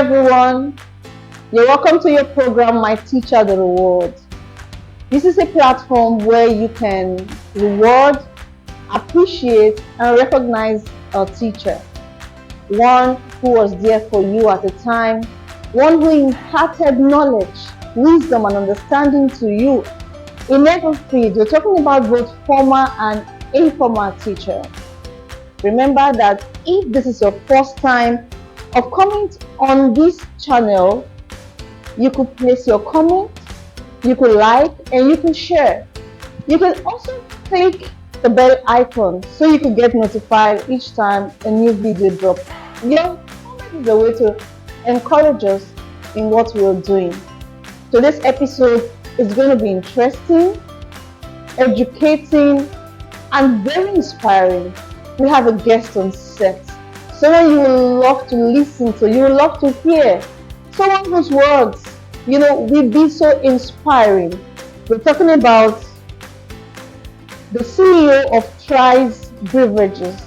everyone. You're welcome to your program, My Teacher the Reward. This is a platform where you can reward, appreciate, and recognize a teacher. One who was there for you at a time, one who imparted knowledge, wisdom, and understanding to you in every field. We're talking about both formal and informal teacher. Remember that if this is your first time of coming on this channel, you could place your comment, you could like, and you can share. You can also click the bell icon so you can get notified each time a new video drops. Your comment is a way to encourage us in what we're doing. So this episode is going to be interesting, educating, and very inspiring. We have a guest on set, someone you will love to listen to, you will love to hear, someone whose words, will be so inspiring. We're talking about the CEO of Trice Beverages.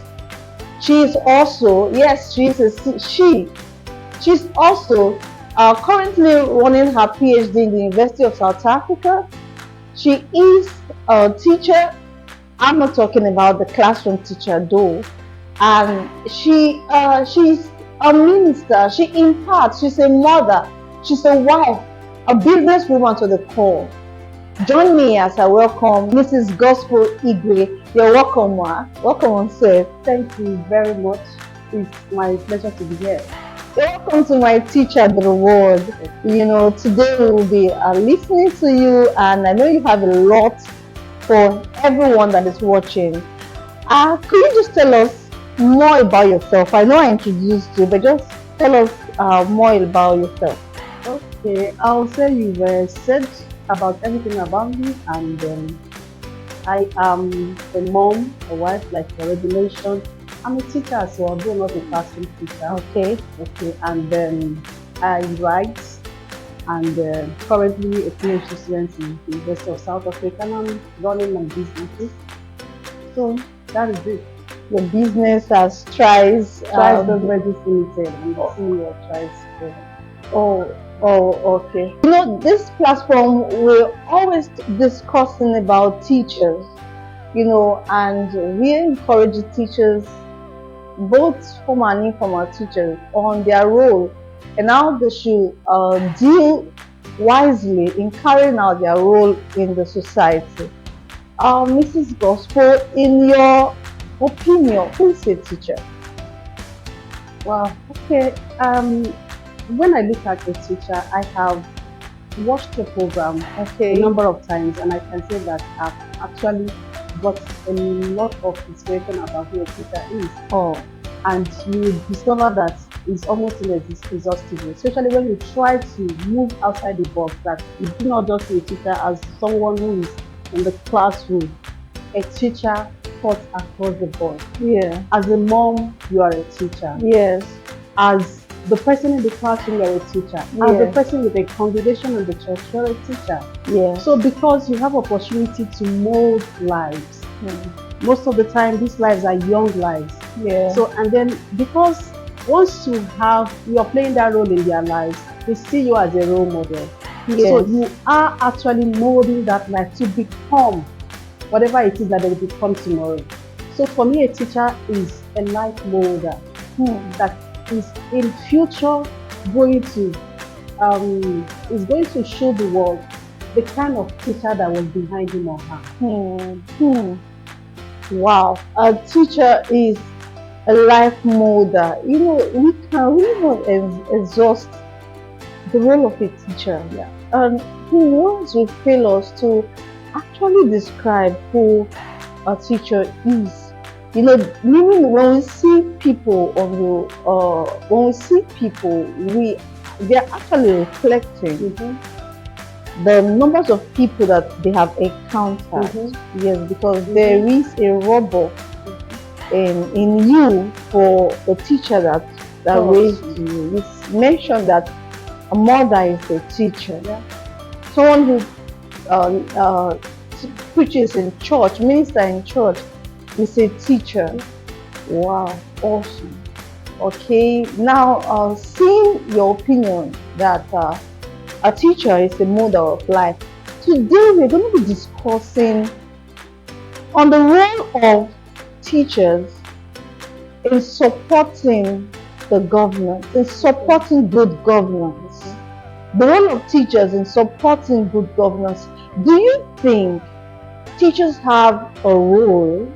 She is also, she's also currently running her PhD in the University of South Africa. She is a teacher. I'm not talking about the classroom teacher though. And she's a minister. She imparts. She's a mother. She's a wife, a businesswoman to the core. Join me as I welcome Mrs. Gospel Igwe. You're welcome, ma. Welcome on set. Thank you very much. It's my pleasure to be here. Welcome to My Teacher the Reward. Today we will be listening to you, and I know you have a lot for everyone that is watching. Could you just tell us more about yourself? I know I introduced you, but just tell us more about yourself. Okay, I'll say you've said about everything about me, and I am a mom, a wife, like you already mentioned. I'm a teacher as well, though not a classroom teacher. Okay, and then I write, and currently a PhD student in the University of South Africa, and I'm running my businesses. So that is it. Your business as Trice Beverages Limited. I'm the CEO of Trice Beverages. Okay. This platform, we're always discussing about teachers, and we encourage teachers, both formal and informal teachers, on their role and how they should deal wisely in carrying out their role in the society. Mrs. Gospel, in your opinion, who is a teacher? Wow. Okay. When I look at a teacher, I have watched the program a number of times, and I can say that I've actually got a lot of inspiration about who a teacher is. And you will discover that it's almost inexhaustible, especially when you try to move outside the box, that you do not just see a teacher as someone who is in the classroom. A teacher taught across the board. Yeah. As a mom, you are a teacher. Yes. As the person in the classroom, you're a teacher. Yeah. As the person with a congregation in the church, you're a teacher. Yeah. So because you have opportunity to mold lives, most of the time these lives are young lives. Yeah. So, and then because once you are playing that role in their lives, they see you as a role model. Yes. So you are actually molding that life to become whatever it is that they will become tomorrow. So for me, a teacher is a life molder that is in future going to show the world the kind of teacher that was behind him or her. Wow, a teacher is a life molder. We can really not exhaust the role of a teacher. Yeah. And words will fail us to actually describe who a teacher is. Meaning when we see people they're actually reflecting the numbers of people that they have encountered. Yes, because there is a rubber in you for the teacher that raised you. It's mentioned that a mother is a teacher. Yeah. Someone who preaches in church, minister in church, is a teacher. Wow, awesome. Okay, now seeing your opinion that a teacher is a model of life, today we're going to be discussing on the role of teachers in supporting the government, in supporting good governance. The role of teachers in supporting good governance. Do you think teachers have a role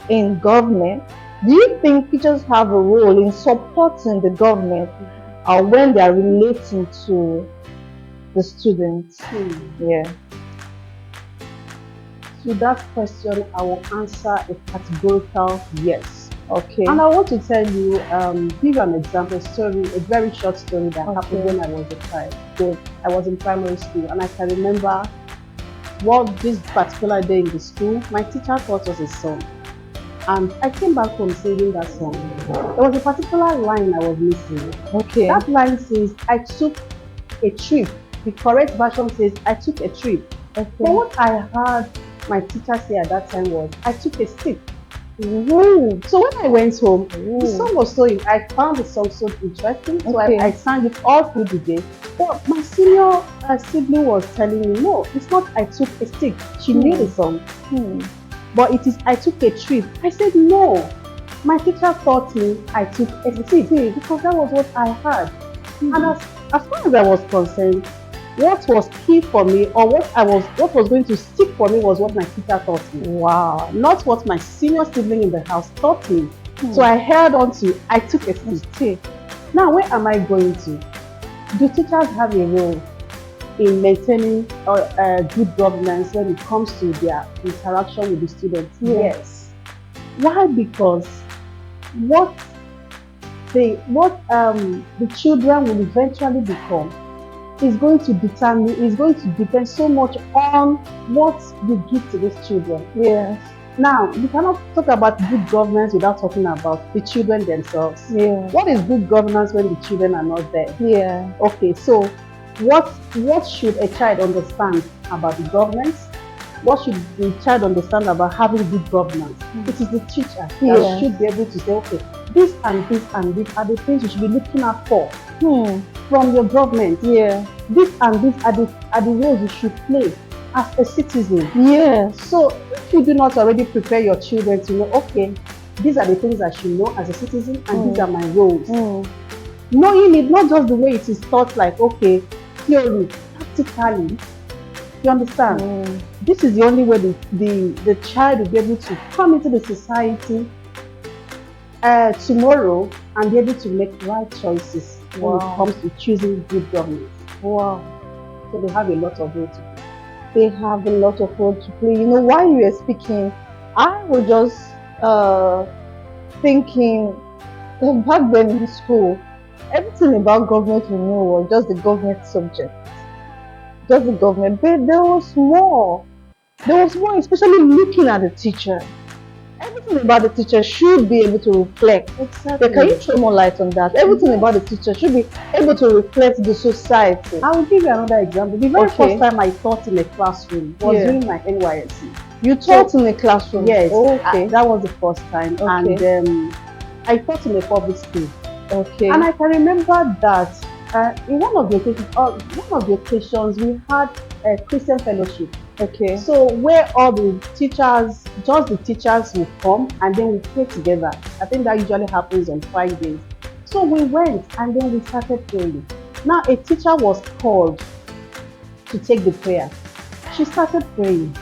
in government? Do you think teachers have a role in supporting the government when they are relating to the students? Yeah. To that question, I will answer a categorical yes. Okay. And I want to tell you, give an example story, a very short story that happened when I was a child. So I was in primary school, and I can remember this particular day in the school, my teacher taught us a song. And I came back home singing that song. There was a particular line I was missing. Okay. That line says, I took a trip. The correct version says, I took a trip. Okay. But what I heard my teacher say at that time was, I took a stick. Ooh. So when I went home, the song was I found the song so interesting. So I sang it all through the day. But my senior sibling was telling me, no, it's not I took a stick. She knew the song. But it is I took a trip. I said, no. My teacher taught me I took a stick because that was what I heard. And as far as I was concerned, what was key for me, or what was going to stick for me, was what my teacher taught me. Wow. Not what my senior sibling in the house taught me. So I held on to I took a stick. Now, where am I going to? Do teachers have a role in maintaining good governance when it comes to their interaction with the students? Yes. Why? Because what the children will eventually become is going to depend so much on what you give to these children. Yes. Now, you cannot talk about good governance without talking about the children themselves. Yeah. What is good governance when the children are not there? Yeah. Okay, so what should a child understand about the governance? What should the child understand about having good governance? It is the teacher that should be able to say, okay, this and this and this are the things you should be looking out for from your government. Yeah. This and this are the roles you should play as a citizen. Yeah. So if you do not already prepare your children to know, okay, these are the things I should know as a citizen, and these are my roles. Knowing it, not just the way it is taught, like, okay, theory, practically. You understand? This is the only way the child will be able to come into the society tomorrow and be able to make right choices when it comes to choosing good governance. Wow. So they have a lot of role to play. They have a lot of role to play. You know, while you were speaking, I was just thinking back then in school, everything about government we knew was just the government subject. Just the government. But there was more. There was more, especially looking at the teacher. Everything about the teacher should be able to reflect. Exactly. Can you throw more light on that? Everything about the teacher should be able to reflect the society. I will give you another example. The very first time I taught in a classroom was during my NYSC. You taught in a classroom? Yes. Okay. That was the first time. Okay. And I taught in a public school. Okay. And I can remember that in one of the occasions, we had a Christian fellowship. Okay. So where all the teachers, just the teachers will come and then we pray together. I think that usually happens on Fridays. So we went and then we started praying. Now a teacher was called to take the prayer. She started praying.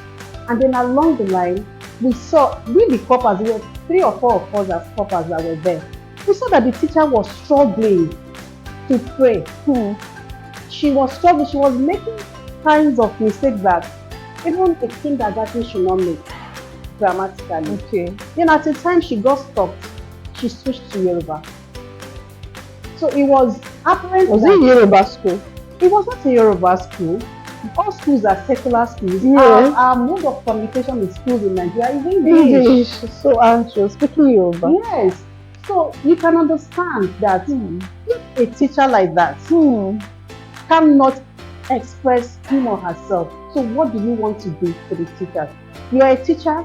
And then along the line, we the coppers, there were 3 or 4 of us as coppers that were there. We saw that the teacher was struggling to pray. She was struggling. She was making kinds of mistakes that even a kindergarten should not make grammatically. Okay. Then at the time she got stopped, she switched to Yoruba. So it was apparent. Was it Yoruba school? It was not a Yoruba school. All schools are secular schools. Yes. Our mode of communication with schools in Nigeria is English. So anxious. Speaking Yoruba. Yes. So you can understand that if a teacher like that cannot express him or herself, so what do you want to do for the teachers? You are a teacher,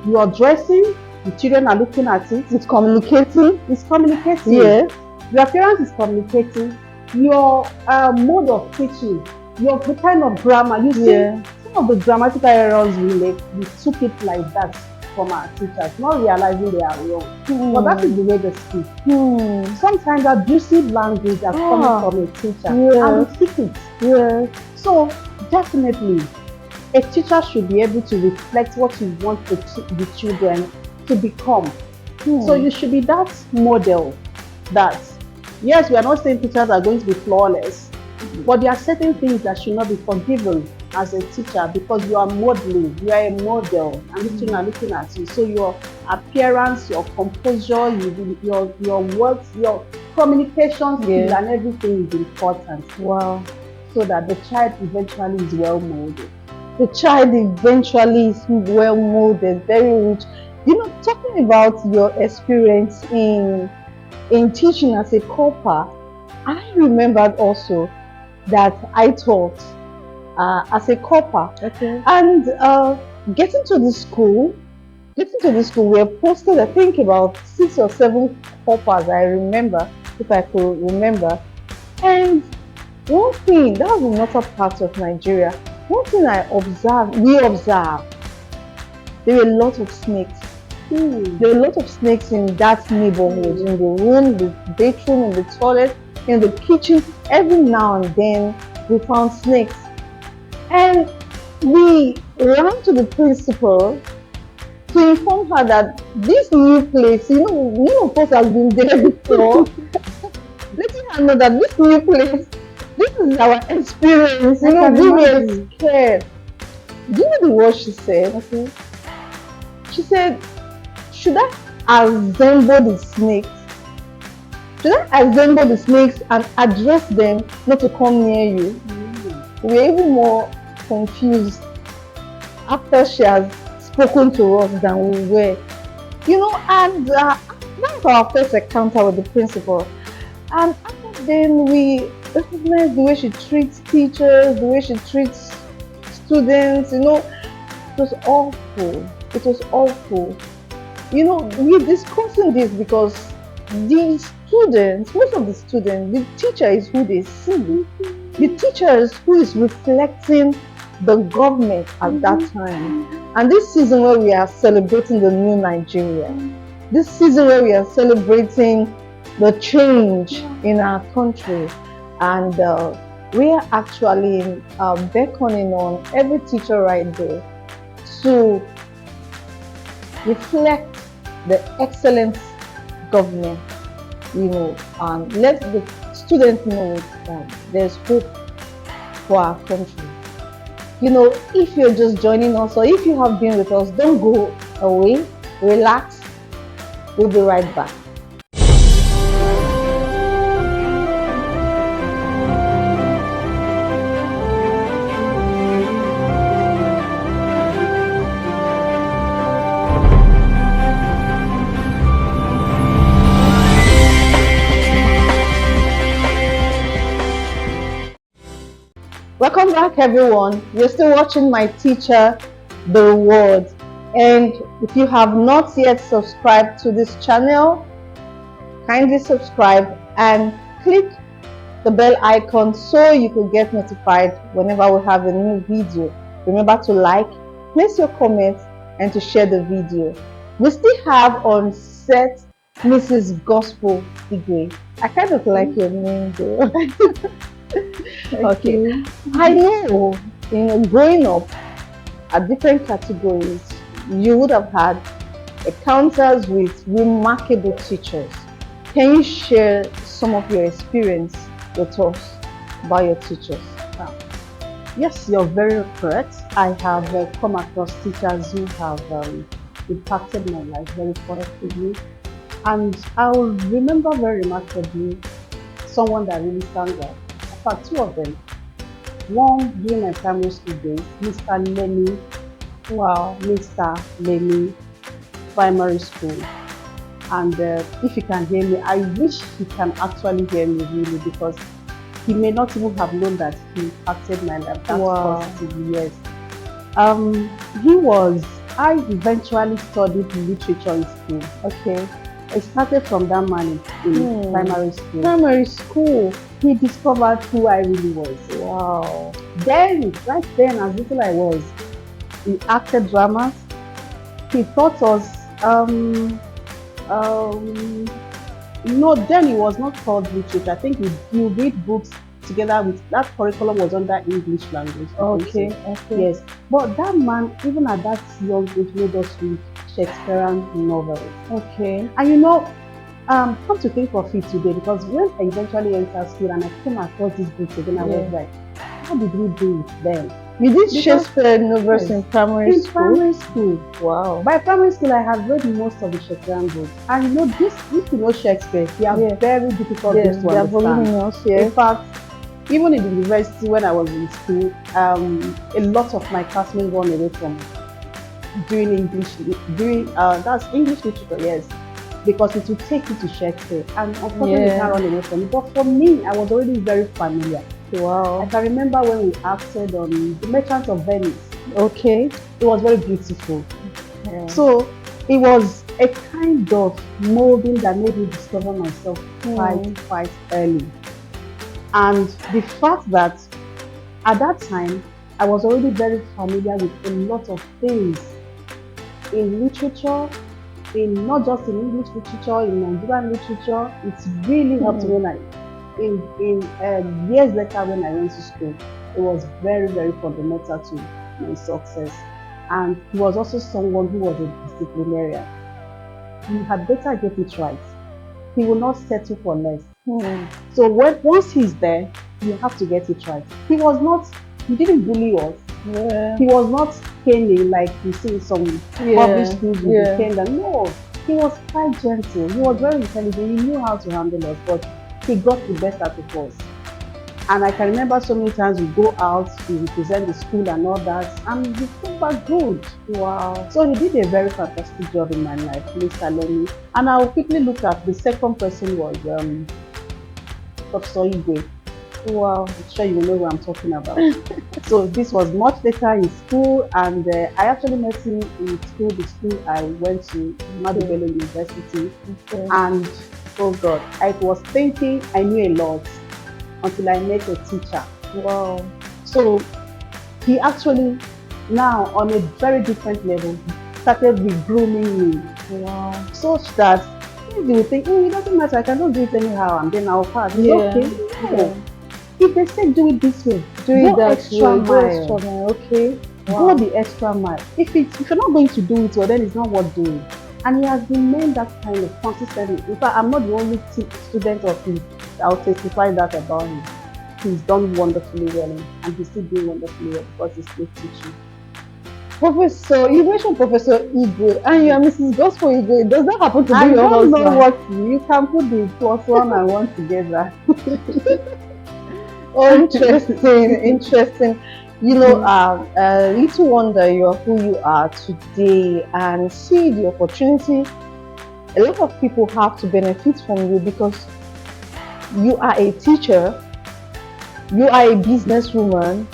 you are dressing, The children are looking at it. It's communicating. It's communicating. Yeah. Your appearance is communicating. Your mode of teaching, the kind of grammar. You see, some of the grammatical errors we make, we took it like that from our teachers, not realizing they are wrong. But that is the way they speak. Sometimes abusive language are coming from a teacher, and we speak it. So definitely, a teacher should be able to reflect what you want the children to become. So you should be that model that, yes, we are not saying teachers are going to be flawless, but there are certain things that should not be forgiven as a teacher, because you are modeling, you are a model, and these children are looking at you. So your appearance, your composure, your words, your communication skills, and everything is important. Wow. So that the child eventually is well molded. The child eventually is well molded, very rich. You know, talking about your experience in teaching as a corper, I remembered also that I taught as a corper. And getting to the school, we were posted, I think, about 6 or 7 corpers, I remember, if I could remember. And one thing, that was another part of Nigeria, one thing we observed, there were a lot of snakes. There were a lot of snakes in that neighborhood, in the room, the bedroom, in the toilet, in the kitchen. Every now and then we found snakes. And we ran to the principal to inform her that this new place, you know, none of us has been there before. Letting her know that this new place, this is our experience. You know, we were scared. Do you know the word she said? She said, should I assemble the snakes? Should I assemble the snakes and address them not to come near you? We were even more confused after she has spoken to us than we were. You know, and that was our first encounter with the principal. And after then, we recognized the way she treats teachers, the way she treats students. You know, it was awful. It was awful. You know, we're discussing this because the students, most of the students, the teacher is who they see. The teacher is who is reflecting the government at that time. And this season where we are celebrating the new Nigeria, this season where we are celebrating the change in our country, and we are actually beckoning on every teacher right there to reflect the excellent government, you know, and let the students know that there's hope for our country. You know, if you're just joining us or if you have been with us, don't go away, relax, we'll be right back. Welcome back, everyone. You're still watching My Teacher, The Reward. And if you have not yet subscribed to this channel, kindly subscribe and click the bell icon so you could get notified whenever we have a new video. Remember to like, place your comments, and to share the video. We still have on set Mrs. Gospel Igwe. I kind of like your name though. Okay. I know, you know, growing up at different categories, you would have had encounters with remarkable teachers. Can you share some of your experience with us about your teachers? Yes, you're very correct. I have come across teachers who have impacted my life very positively. And I'll remember very remarkably someone that really stands out. In fact, 2 of them. One during my primary school days, Mr. Lemmy. Wow, Mr. Lemmy, primary school. And if you can hear me, I wish he can actually hear me really, because he may not even have known that he impacted my life that positively. Yes. He was I eventually studied literature in school. Okay. I started from that man in primary school. Primary school. He discovered who I really was. Wow. Then, right then, as little I was, he acted dramas. He taught us, no, then it was not called literature. I think you read books together with that curriculum was under English language. Okay. Yes. But that man, even at that young age, made us read Shakespearean novels. Okay. And you know, come to think of it today, because when I eventually entered school and I came across these books again, I was like, how did we do it then? You did Shakespeare novels in primary school? In primary school. Wow. By primary school, I had read most of the Shakespearean books. And you know, if you know Shakespeare, they are very difficult books to understand. Voluminous, In fact, even in the university when I was in school, a lot of my classmates run away from doing English, that's English literature, yes, because it would take you to Shakespeare, and unfortunately you can't run away from it. But for me, I was already very familiar. Wow. I can remember when we acted on The Merchant of Venice. Okay. It was very beautiful. Yeah. So it was a kind of molding that made me discover myself quite early. And the fact that at that time, I was already very familiar with a lot of things in literature, in not just in English literature, in Nigerian literature. It's really helped me when years later when I went to school. It was very, very fundamental to my success. And he was also someone who was a disciplinarian. You had better get it right. He will not settle for less. So once he's there, you have to get it right. He didn't bully us. He was not caning like you see in some public schools with the cane. No, he was quite gentle. He was very intelligent. He knew how to handle us, but he got the best out of us. And I can remember so many times we go out, we represent the school and all that, and we came back good. Wow. So he did a very fantastic job in my life, Mr. Lenny. And I'll quickly look at the second person was Professor Igwe. Wow. I'm sure you know what I'm talking about. So this was much later in school, and I actually met him in school, the school I went to, Madu Bello University. And oh God, I was thinking I knew a lot until I met a teacher. Wow. So he actually now on a very different level started regrooming me. Wow. Such that you will think, it doesn't matter, I cannot do it anyhow and then I'll pass. It's okay. No. If they say do it this way, do it that extra mile. Okay. Wow. Go the extra mile. If you're not going to do it, well, then it's not worth doing. And he has remained that kind of consistent. In fact, I'm not the only student of his. I'll testify that about him. He's done wonderfully well, and he's still doing wonderfully well because he's still teaching. Professor, you mentioned Professor Igwe, and you are Mrs. Gospel Igwe. Does that happen to be your husband? I don't know what you can put the plus one and one together. Oh, interesting. You know, little wonder you are who you are today, and see the opportunity. A lot of people have to benefit from you because you are a teacher, you are a businesswoman,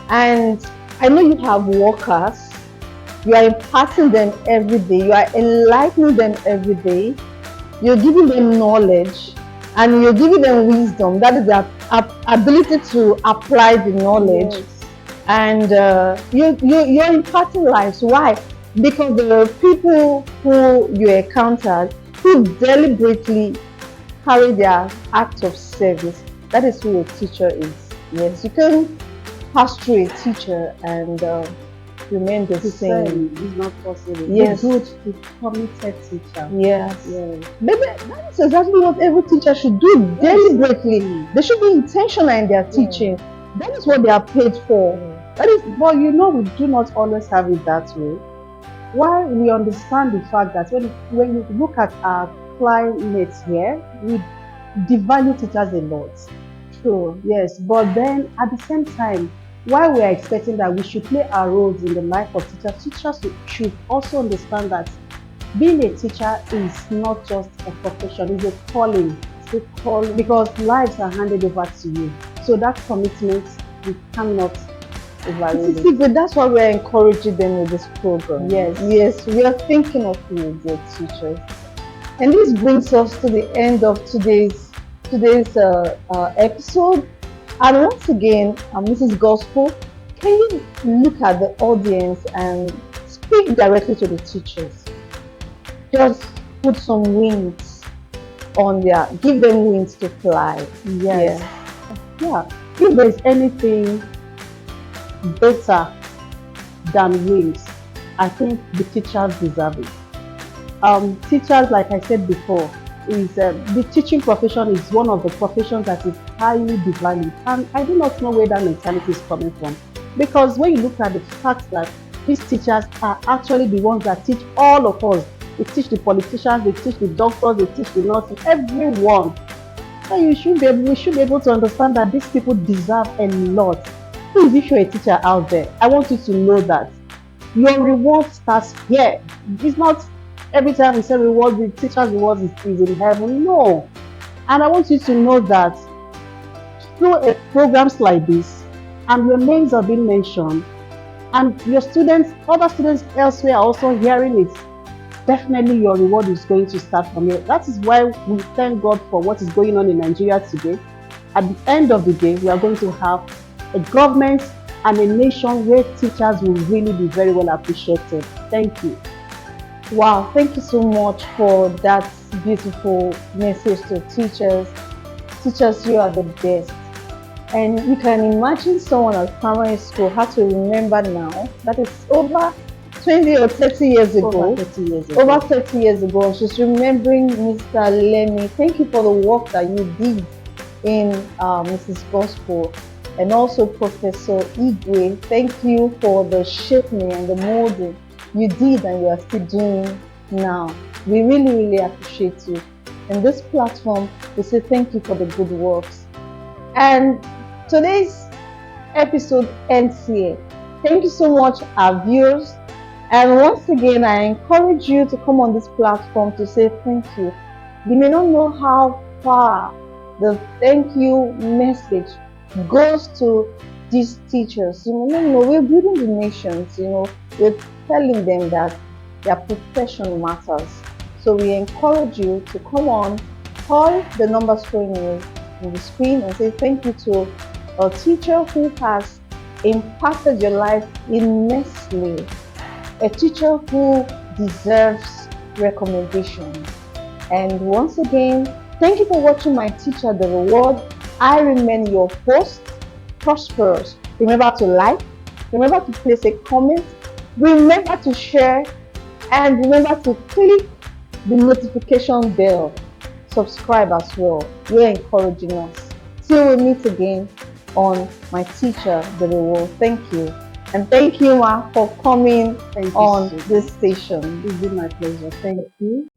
and I know you have workers. You are imparting them every day. You are enlightening them every day. You're giving them knowledge, and you're giving them wisdom. That is the ability to apply the knowledge. Yes. And you're imparting lives. Why? Because the people who you encountered who deliberately carry their act of service, that is who a teacher is. Yes, you can pass through a teacher and remain the same. It's not possible. Yes. A good, committed teacher. Yes. But that is exactly what every teacher should do deliberately. They should be intentional in their teaching. That is what they are paid for. That is, but you know, we do not always have it that way. While we understand the fact that when you look at our climate here, we devalue teachers a lot. True, yes. But then at the same time, while we are expecting that we should play our roles in the life of teachers should also understand that being a teacher is not just a profession, it's a calling. It's a calling because lives are handed over to you. So that commitment, we cannot overruling. See, but that's why we're encouraging them with this program. Yes. Yes, we are thinking of you, dear teachers. And this brings us to the end of today's episode. And once again, Mrs. Gospel, can you look at the audience and speak directly to the teachers? Just put some wings on give them wings to fly. Yes. Yeah. If there's anything better than wings, I think the teachers deserve it. Teachers, like I said before, is the teaching profession is one of the professions that is highly devalued, and I do not know where that mentality is coming from. Because when you look at the fact that these teachers are actually the ones that teach all of us, they teach the politicians, they teach the doctors, they teach the nurses, everyone. So we should be able to understand that these people deserve a lot. Please, if you're a teacher out there, I want you to know that your reward starts here. It's not every time we say reward, the teacher's reward is in heaven. No. And I want you to know that through programs like this, and your names are being mentioned, and your students, other students elsewhere are also hearing it, definitely your reward is going to start from here. That is why we thank God for what is going on in Nigeria today. At the end of the day, we are going to have a government and a nation where teachers will really be very well appreciated. Thank you. Wow, thank you so much for that beautiful message to teachers. Teachers, you are the best. And you can imagine someone at primary school had to remember now that it's over 20 or 30 years ago. Over 30 years ago. Over 30 years ago. She's remembering Mr. Lemmy. Thank you for the work that you did in Mrs. Gospel. And also Professor Igwe. Thank you for the shaping and the molding you did and you are still doing now. We really, really appreciate you. And this platform, we say thank you for the good works. And today's episode ends here. Thank you so much, our viewers. And once again, I encourage you to come on this platform to say thank you. You may not know how far the thank you message goes to these teachers. You may not know, we're building the nations, we're telling them that their profession matters. So we encourage you to come on, call the number showing you on the screen and say thank you to a teacher who has impacted your life immensely. A teacher who deserves recommendation. And once again, thank you for watching My Teacher the Reward. I remain your host, Prosperous. Remember to like, remember to place a comment, remember to share, and remember to click the notification bell. Subscribe as well. You're encouraging us. Till we meet again on My Teacher the Reward. Thank you. And thank you, Ma, for coming on this station. It's been my pleasure. Thank you.